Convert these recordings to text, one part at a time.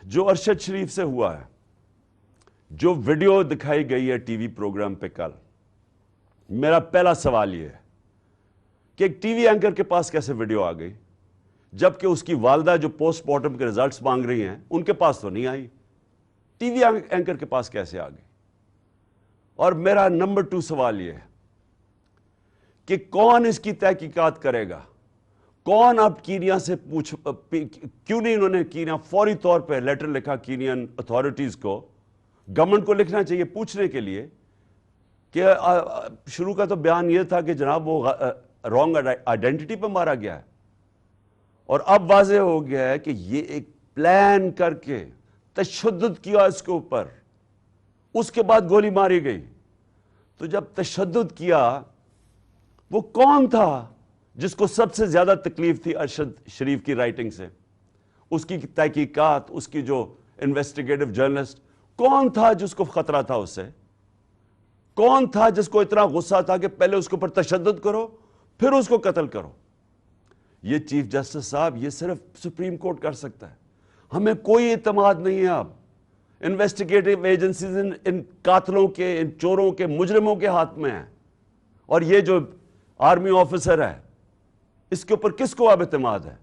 جو ارشد شریف سے ہوا ہے، جو ویڈیو دکھائی گئی ہے ٹی وی پروگرام پہ کل، میرا پہلا سوال یہ ہے کہ ایک ٹی وی اینکر کے پاس کیسے ویڈیو آ گئی، جبکہ اس کی والدہ جو پوسٹ مارٹم کے ریزلٹس مانگ رہی ہیں ان کے پاس تو نہیں آئی، ٹی وی اینکر کے پاس کیسے آ گئی؟ اور میرا نمبر 2 سوال یہ ہے کہ کون اس کی تحقیقات کرے گا؟ کون اب کینیا سے کیوں نہیں انہوں نے کینیا فوری طور پہ لیٹر لکھا کینین اتھارٹیز کو، گورنمنٹ کو لکھنا چاہیے پوچھنے کے لیے کہ شروع کا تو بیان یہ تھا کہ جناب وہ رانگ آئیڈینٹی پہ مارا گیا ہے، اور اب واضح ہو گیا ہے کہ یہ ایک پلان کر کے تشدد کیا اس کے اوپر، اس کے بعد گولی ماری گئی۔ تو جب تشدد کیا، وہ کون تھا جس کو سب سے زیادہ تکلیف تھی ارشد شریف کی رائٹنگ سے، اس کی تحقیقات، اس کی جو انویسٹیگیٹو جرنلسٹ، کون تھا جس کو خطرہ تھا اس سے؟ کون تھا جس کو اتنا غصہ تھا کہ پہلے اس کے اوپر تشدد کرو پھر اس کو قتل کرو؟ یہ چیف جسٹس صاحب، یہ صرف سپریم کورٹ کر سکتا ہے۔ ہمیں کوئی اعتماد نہیں ہے اب، انویسٹیگیٹو ایجنسیز ان قاتلوں کے، ان چوروں کے، مجرموں کے ہاتھ میں ہیں، اور یہ جو آرمی آفیسر ہے اس کے اوپر کس کو اب اعتماد ہے؟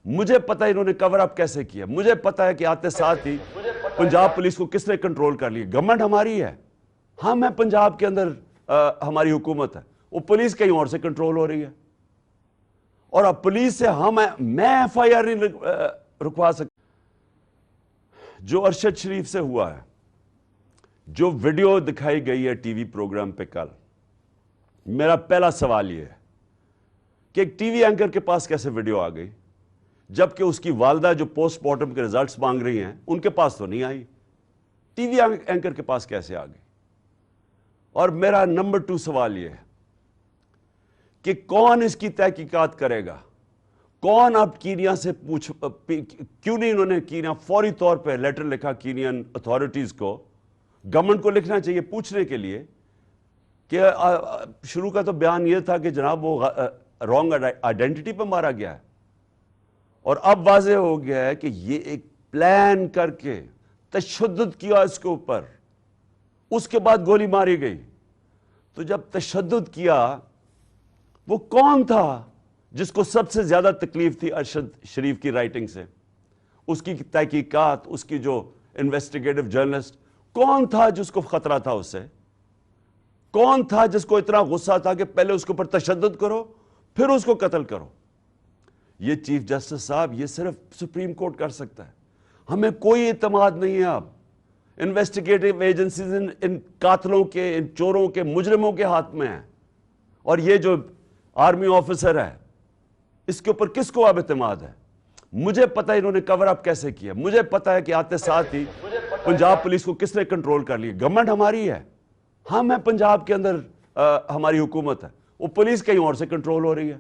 مجھے پتہ ہے انہوں نے کور اپ کیسے کیا، مجھے پتہ ہے کہ آتے ساتھ ہی پنجاب پولیس کو کس نے کنٹرول کر لیا۔ گورنمنٹ ہماری ہے، ہم ہیں پنجاب کے اندر، ہماری حکومت ہے، وہ پولیس کہیں اور سے کنٹرول ہو رہی ہے، اور اب پولیس سے میں ایف آئی آر نہیں رکوا سکتا۔ جو ارشد شریف سے ہوا ہے، جو ویڈیو دکھائی گئی ہے ٹی وی پروگرام پہ کل، میرا پہلا سوال یہ ہے کہ ایک ٹی وی اینکر کے پاس کیسے ویڈیو آ گئی، جبکہ اس کی والدہ جو پوسٹ مارٹم کے ریزلٹس مانگ رہی ہیں ان کے پاس تو نہیں آئی، ٹی وی اینکر کے پاس کیسے آ گئی؟ اور میرا نمبر 2 سوال یہ ہے کہ کون اس کی تحقیقات کرے گا؟ کون اب کینیا سے کیوں نہیں انہوں نے کینیا فوری طور پہ لیٹر لکھا کینین اتھارٹیز کو، گورنمنٹ کو لکھنا چاہیے پوچھنے کے لیے کہ شروع کا تو بیان یہ تھا کہ جناب وہ رانگ آئیڈینٹی پہ مارا گیا ہے، اور اب واضح ہو گیا ہے کہ یہ ایک پلان کر کے تشدد کیا اس کے اوپر، اس کے بعد گولی ماری گئی۔ تو جب تشدد کیا، وہ کون تھا جس کو سب سے زیادہ تکلیف تھی ارشد شریف کی رائٹنگ سے، اس کی تحقیقات، اس کی جو انویسٹیگیٹو جرنلسٹ، کون تھا جس کو خطرہ تھا اس سے؟ کون تھا جس کو اتنا غصہ تھا کہ پہلے اس کے اوپر تشدد کرو پھر اس کو قتل کرو؟ یہ چیف جسٹس صاحب، یہ صرف سپریم کورٹ کر سکتا ہے۔ ہمیں کوئی اعتماد نہیں ہے اب، انویسٹیگیٹو ایجنسیز ان قاتلوں کے، ان چوروں کے، مجرموں کے ہاتھ میں ہیں، اور یہ جو آرمی آفیسر ہے اس کے اوپر کس کو اب اعتماد ہے؟ مجھے پتہ ہے انہوں نے کور اپ کیسے کیا، مجھے پتہ ہے کہ آتے ساتھ ہی پنجاب پولیس کو کس نے کنٹرول کر لیا۔ گورنمنٹ ہماری ہے، ہم ہیں پنجاب کے اندر، ہماری حکومت ہے، وہ پولیس کہیں اور سے کنٹرول ہو رہی ہے۔